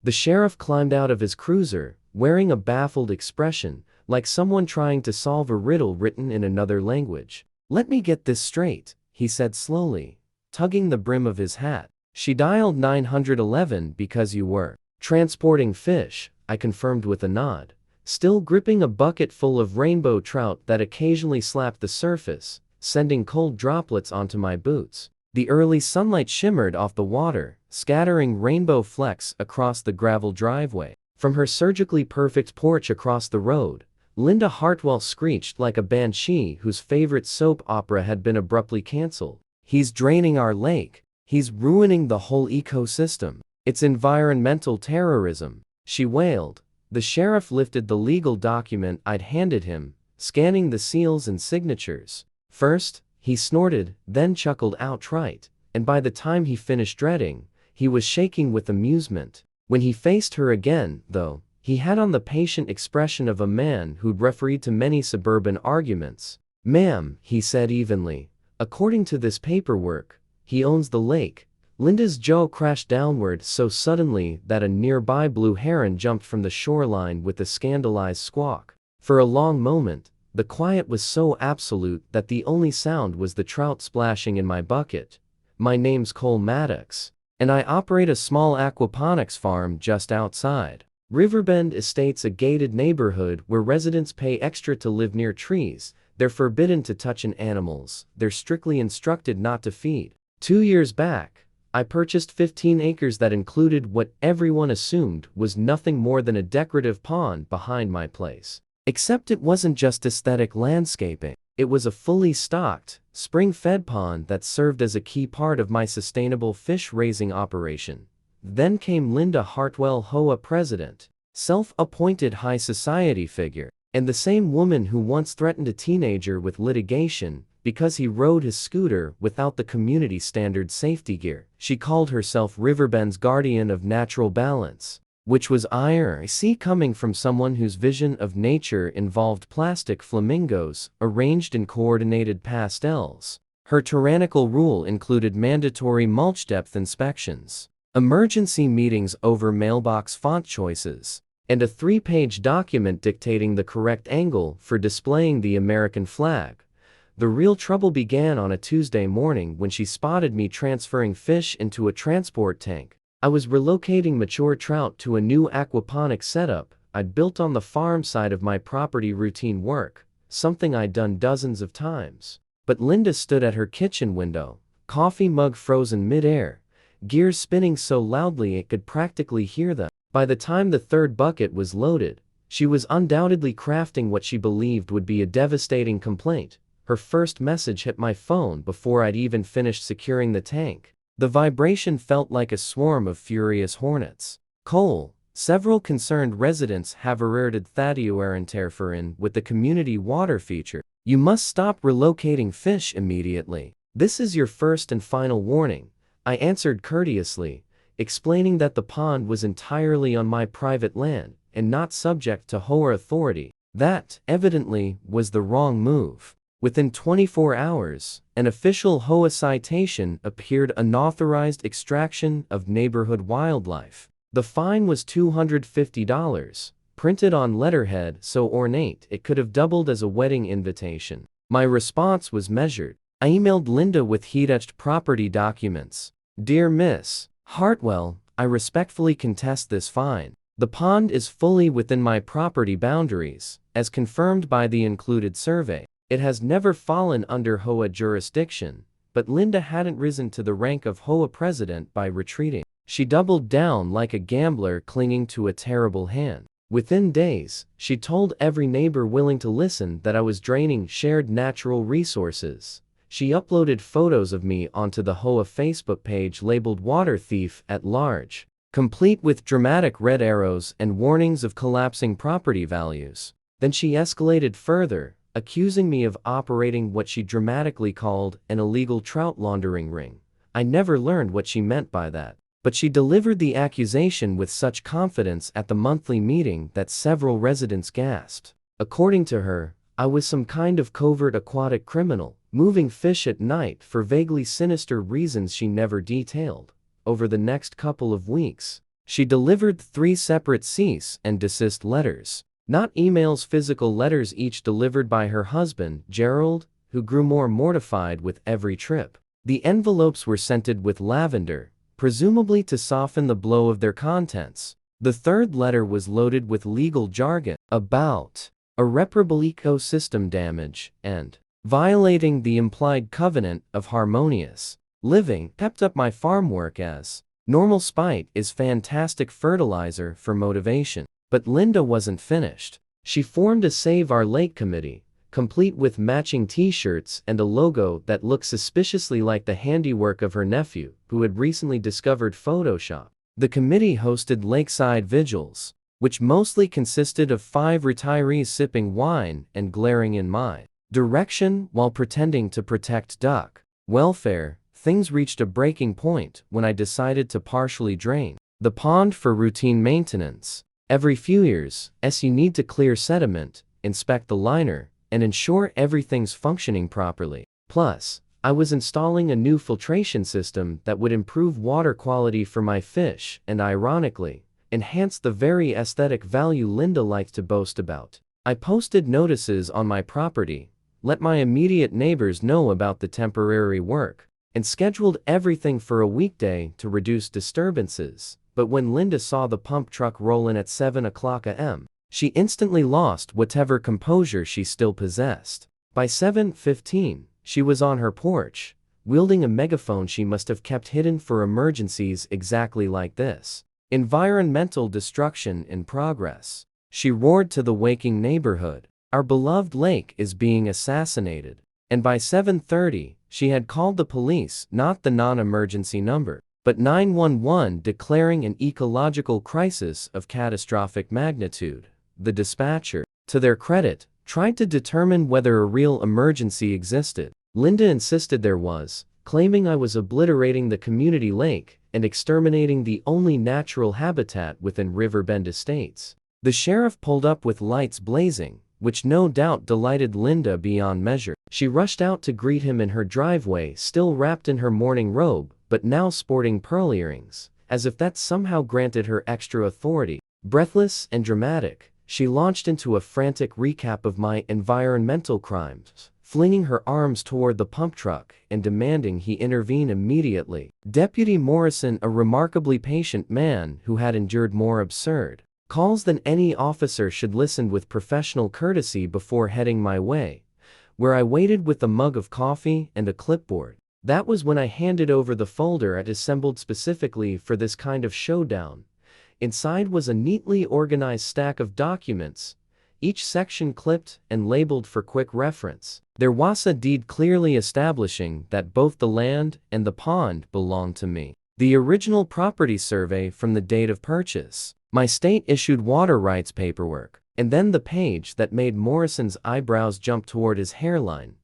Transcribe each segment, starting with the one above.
The sheriff climbed out of his cruiser, wearing a baffled expression, like someone trying to solve a riddle written in another language. "Let me get this straight," he said slowly, tugging the brim of his hat. "She dialed 911 because you were transporting fish," I confirmed with a nod, still gripping a bucket full of rainbow trout that occasionally slapped the surface, sending cold droplets onto my boots. The early sunlight shimmered off the water, scattering rainbow flecks across the gravel driveway. From her surgically perfect porch across the road, Linda Hartwell screeched like a banshee whose favorite soap opera had been abruptly canceled. "He's draining our lake. He's ruining the whole ecosystem. It's environmental terrorism," she wailed. The sheriff lifted the legal document I'd handed him, scanning the seals and signatures. First, he snorted, then chuckled outright, and by the time he finished dreading, he was shaking with amusement. When he faced her again, though, he had on the patient expression of a man who'd refereed to many suburban arguments. "Ma'am," he said evenly, "according to this paperwork, he owns the lake." Linda's jaw crashed downward so suddenly that a nearby blue heron jumped from the shoreline with a scandalized squawk. For a long moment, the quiet was so absolute that the only sound was the trout splashing in my bucket. "My name's Cole Maddox, and I operate a small aquaponics farm just outside Riverbend Estates, a gated neighborhood where residents pay extra to live near trees. They're forbidden to touch animals. They're strictly instructed not to feed." 2 years back, I purchased 15 acres that included what everyone assumed was nothing more than a decorative pond behind my place. Except it wasn't just aesthetic landscaping. It was a fully stocked, spring-fed pond that served as a key part of my sustainable fish-raising operation. Then came Linda Hartwell, HOA president, self-appointed high society figure, and the same woman who once threatened a teenager with litigation because he rode his scooter without the community standard safety gear. She called herself Riverbend's guardian of natural balance, which was ironic coming from someone whose vision of nature involved plastic flamingos arranged in coordinated pastels. Her tyrannical rule included mandatory mulch depth inspections, emergency meetings over mailbox font choices, and a 3-page document dictating the correct angle for displaying the American flag. The real trouble began on a Tuesday morning when she spotted me transferring fish into a transport tank. I was relocating mature trout to a new aquaponics setup I'd built on the farm side of my property. Routine work, something I'd done dozens of times. But Linda stood at her kitchen window, coffee mug frozen mid-air, gears spinning so loudly it could practically hear them. By the time the third bucket was loaded, she was undoubtedly crafting what she believed would be a devastating complaint. Her first message hit my phone before I'd even finished securing the tank. The vibration felt like a swarm of furious hornets. "Cole, several concerned residents have alerted Thaddeus with the community water feature. You must stop relocating fish immediately. This is your first and final warning," I answered courteously, explaining that the pond was entirely on my private land and not subject to HOA authority. That, evidently, was the wrong move. Within 24 hours, an official HOA citation appeared: unauthorized extraction of neighborhood wildlife. The fine was $250, printed on letterhead so ornate it could have doubled as a wedding invitation. My response was measured. I emailed Linda with heat-etched property documents. "Dear Miss Hartwell, I respectfully contest this fine. The pond is fully within my property boundaries, as confirmed by the included survey. It has never fallen under HOA jurisdiction." But Linda hadn't risen to the rank of HOA president by retreating. She doubled down like a gambler clinging to a terrible hand. Within days, she told every neighbor willing to listen that I was draining shared natural resources. She uploaded photos of me onto the HOA Facebook page labeled "Water Thief at Large," complete with dramatic red arrows and warnings of collapsing property values. Then she escalated further, accusing me of operating what she dramatically called an illegal trout laundering ring. I never learned what she meant by that, but she delivered the accusation with such confidence at the monthly meeting that several residents gasped. According to her, I was some kind of covert aquatic criminal, moving fish at night for vaguely sinister reasons she never detailed. Over the next couple of weeks, She delivered 3 separate cease and desist letters. Not emails, physical letters, each delivered by her husband, Gerald, who grew more mortified with every trip. The envelopes were scented with lavender, presumably to soften the blow of their contents. The third letter was loaded with legal jargon about irreparable ecosystem damage and violating the implied covenant of harmonious living. Kept up my farm work as normal. Spite is fantastic fertilizer for motivation. But Linda wasn't finished. She formed a Save Our Lake committee, complete with matching t-shirts and a logo that looked suspiciously like the handiwork of her nephew, who had recently discovered Photoshop. The committee hosted lakeside vigils, which mostly consisted of 5 retirees sipping wine and glaring in my direction while pretending to protect duck welfare. Things reached a breaking point when I decided to partially drain the pond for routine maintenance. Every few years, you need to clear sediment, inspect the liner, and ensure everything's functioning properly. Plus, I was installing a new filtration system that would improve water quality for my fish and, ironically, enhance the very aesthetic value Linda liked to boast about. I posted notices on my property, let my immediate neighbors know about the temporary work, and scheduled everything for a weekday to reduce disturbances. But when Linda saw the pump truck roll in at 7 o'clock a.m., she instantly lost whatever composure she still possessed. By 7:15, she was on her porch, wielding a megaphone she must have kept hidden for emergencies exactly like this. Environmental destruction in progress. She roared to the waking neighborhood. Our beloved lake is being assassinated. And by 7:30, she had called the police, not the non-emergency number, but 911, declaring an ecological crisis of catastrophic magnitude. The dispatcher, to their credit, tried to determine whether a real emergency existed. Linda insisted there was, claiming I was obliterating the community lake and exterminating the only natural habitat within Riverbend Estates. The sheriff pulled up with lights blazing, which no doubt delighted Linda beyond measure. She rushed out to greet him in her driveway, still wrapped in her morning robe, but now sporting pearl earrings, as if that somehow granted her extra authority. Breathless and dramatic, she launched into a frantic recap of my environmental crimes, flinging her arms toward the pump truck and demanding he intervene immediately. Deputy Morrison, a remarkably patient man who had endured more absurd calls than any officer, should listen with professional courtesy before heading my way, where I waited with a mug of coffee and a clipboard. That was when I handed over the folder I'd assembled specifically for this kind of showdown. Inside was a neatly organized stack of documents, each section clipped and labeled for quick reference. There was a deed clearly establishing that both the land and the pond belonged to me. The original property survey from the date of purchase. My state-issued water rights paperwork. And then the page that made Morrison's eyebrows jump toward his hairline.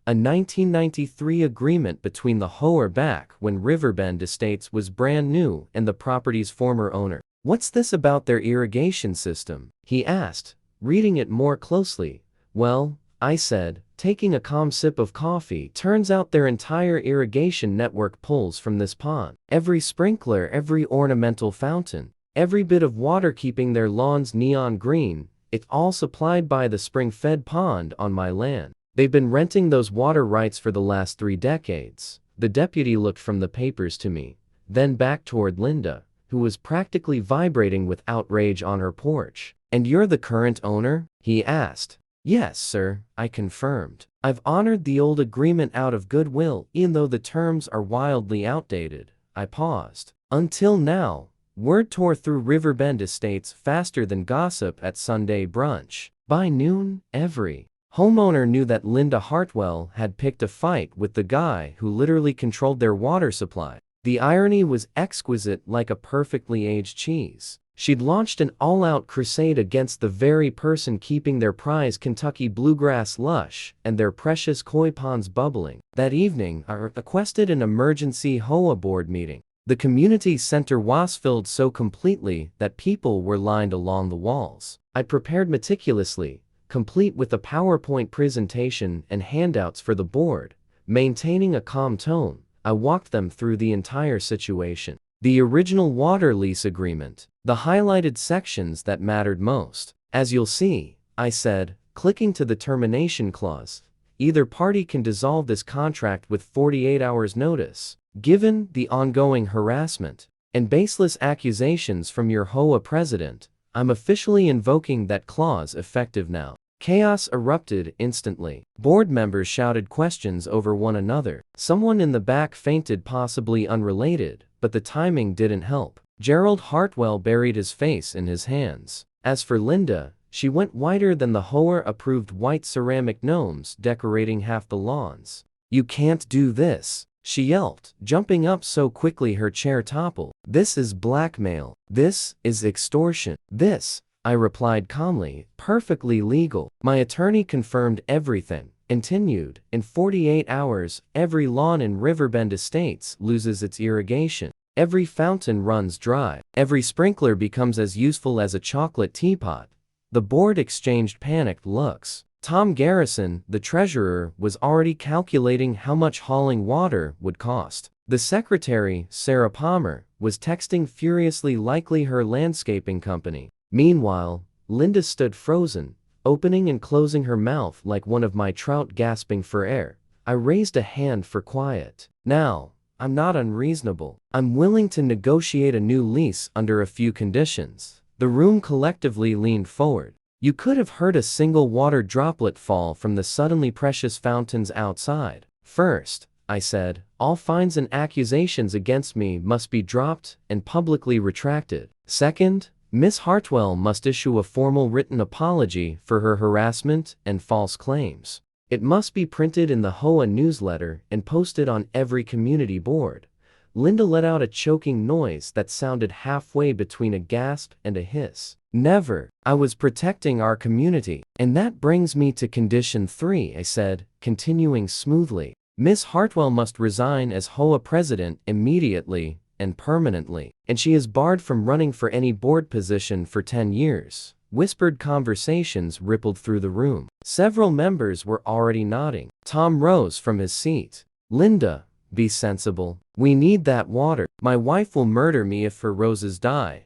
A 1993 agreement between the HOA back when Riverbend Estates was brand new and the property's former owner. What's this about their irrigation system? He asked, reading it more closely. Well, I said, taking a calm sip of coffee, turns out their entire irrigation network pulls from this pond. Every sprinkler, every ornamental fountain, every bit of water keeping their lawns neon green, it's all supplied by the spring-fed pond on my land. They've been renting those water rights for the last 3 decades. The deputy looked from the papers to me, then back toward Linda, who was practically vibrating with outrage on her porch. And you're the current owner? He asked. Yes, sir, I confirmed. I've honored the old agreement out of goodwill, even though the terms are wildly outdated. I paused. Until now, word tore through Riverbend Estates faster than gossip at Sunday brunch. By noon, every homeowner knew that Linda Hartwell had picked a fight with the guy who literally controlled their water supply. The irony was exquisite, like a perfectly aged cheese. She'd launched an all-out crusade against the very person keeping their prized Kentucky bluegrass lush and their precious koi ponds bubbling. That evening, I requested an emergency HOA board meeting. The community center was filled so completely that people were lined along the walls. I prepared meticulously, complete with a PowerPoint presentation and handouts for the board. Maintaining a calm tone, I walked them through the entire situation. The original water lease agreement. The highlighted sections that mattered most. As you'll see, I said, clicking to the termination clause. Either party can dissolve this contract with 48 hours notice. Given the ongoing harassment and baseless accusations from your HOA president, I'm officially invoking that clause effective now. Chaos erupted instantly. Board members shouted questions over one another. Someone in the back fainted, possibly unrelated, but the timing didn't help. Gerald Hartwell buried his face in his hands. As for Linda, she went whiter than the HOA-approved white ceramic gnomes decorating half the lawns. "You can't do this," she yelped, jumping up so quickly her chair toppled. "This is blackmail. This is extortion." "This," I replied calmly, "perfectly legal." My attorney confirmed everything. Continued, "In 48 hours, every lawn in Riverbend Estates loses its irrigation. Every fountain runs dry. Every sprinkler becomes as useful as a chocolate teapot." The board exchanged panicked looks. Tom Garrison, the treasurer, was already calculating how much hauling water would cost. The secretary, Sarah Palmer, was texting furiously, likely her landscaping company. Meanwhile, Linda stood frozen, opening and closing her mouth like one of my trout gasping for air. I raised a hand for quiet. "Now, I'm not unreasonable. I'm willing to negotiate a new lease under a few conditions." The room collectively leaned forward. You could have heard a single water droplet fall from the suddenly precious fountains outside. "First," I said, "all fines and accusations against me must be dropped and publicly retracted. Second, Miss Hartwell must issue a formal written apology for her harassment and false claims. It must be printed in the HOA newsletter and posted on every community board." Linda let out a choking noise that sounded halfway between a gasp and a hiss. "Never. I was protecting our community." "And that brings me to condition 3, I said, continuing smoothly. "Miss Hartwell must resign as HOA president immediately and permanently. And she is barred from running for any board position for 10 years. Whispered conversations rippled through the room. Several members were already nodding. Tom rose from his seat. "Linda, be sensible. We need that water. My wife will murder me if her roses die."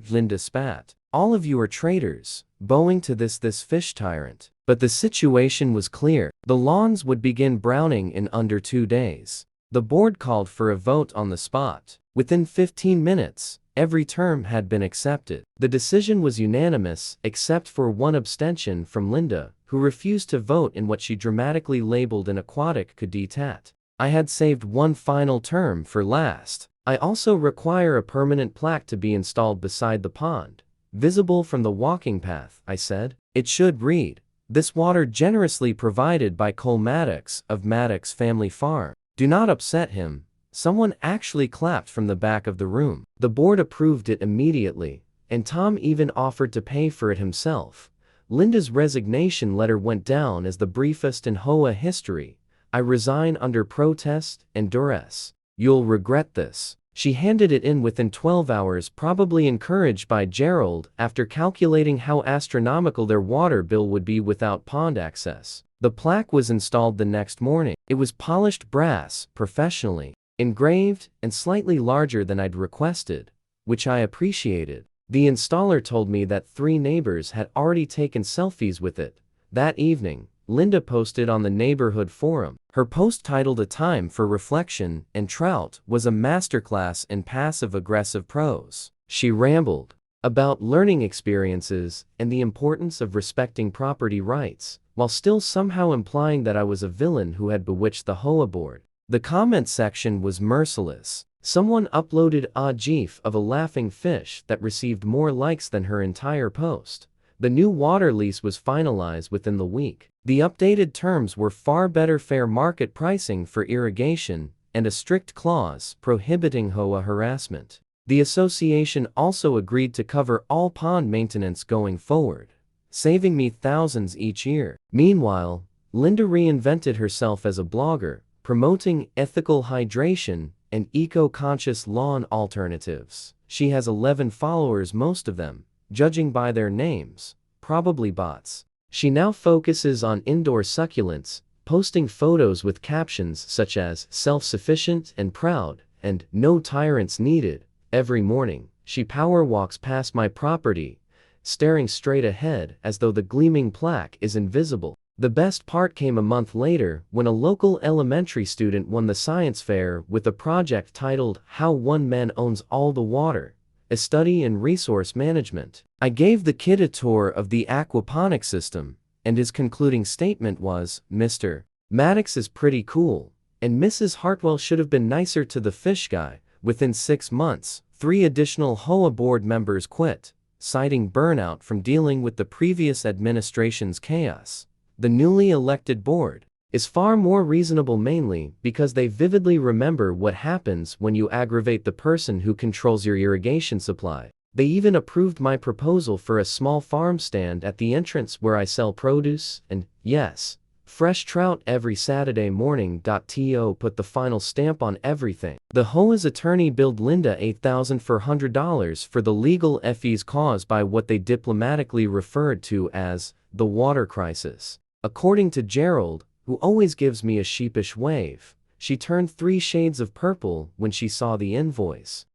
Linda spat. "All of you are traitors, bowing to this fish tyrant." But the situation was clear. The lawns would begin browning in under 2 days. The board called for a vote on the spot. Within 15 minutes, every term had been accepted. The decision was unanimous, except for one abstention from Linda, who refused to vote in what she dramatically labeled an aquatic cadet. I had saved one final term for last. "I also require a permanent plaque to be installed beside the pond, visible from the walking path," I said. "It should read, 'This water generously provided by Cole Maddox of Maddox Family Farm.' Do not upset him." Someone actually clapped from the back of the room. The board approved it immediately, and Tom even offered to pay for it himself. Linda's resignation letter went down as the briefest in HOA history. "I resign under protest and duress. You'll regret this." She handed it in within 12 hours, probably encouraged by Gerald after calculating how astronomical their water bill would be without pond access. The plaque was installed the next morning. It was polished brass, professionally engraved, and slightly larger than I'd requested, which I appreciated. The installer told me that 3 neighbors had already taken selfies with it. That evening, Linda posted on the neighborhood forum. Her post, titled "A Time for Reflection and Trout," was a masterclass in passive-aggressive prose. She rambled about learning experiences and the importance of respecting property rights, while still somehow implying that I was a villain who had bewitched the HOA board. The comment section was merciless. Someone uploaded a GIF of a laughing fish that received more likes than her entire post. The new water lease was finalized within the week. The updated terms were far better fair market pricing for irrigation and a strict clause prohibiting HOA harassment. The association also agreed to cover all pond maintenance going forward, saving me thousands each year. Meanwhile, Linda reinvented herself as a blogger, promoting ethical hydration and eco-conscious lawn alternatives. She has 11 followers, most of them, judging by their names, probably bots. She now focuses on indoor succulents, posting photos with captions such as "self-sufficient and proud," and no tyrants needed. Every morning, she power walks past my property, staring straight ahead as though the gleaming plaque is invisible. The best part came a month later when a local elementary student won the science fair with a project titled "How One Man Owns All the Water," a study in resource management. I gave the kid a tour of the aquaponics system, and his concluding statement was, "Mr. Maddox is pretty cool, and Mrs. Hartwell should have been nicer to the fish guy." Within 6 months, 3 additional HOA board members quit, citing burnout from dealing with the previous administration's chaos. The newly elected board is far more reasonable, mainly because they vividly remember what happens when you aggravate the person who controls your irrigation supply. They even approved my proposal for a small farm stand at the entrance where I sell produce, and yes, fresh trout every Saturday morning. To put the final stamp on everything, the HOA's attorney billed Linda $8,400 for the legal fees caused by what they diplomatically referred to as the water crisis. According to Gerald, who always gives me a sheepish wave, she turned 3 shades of purple when she saw the invoice.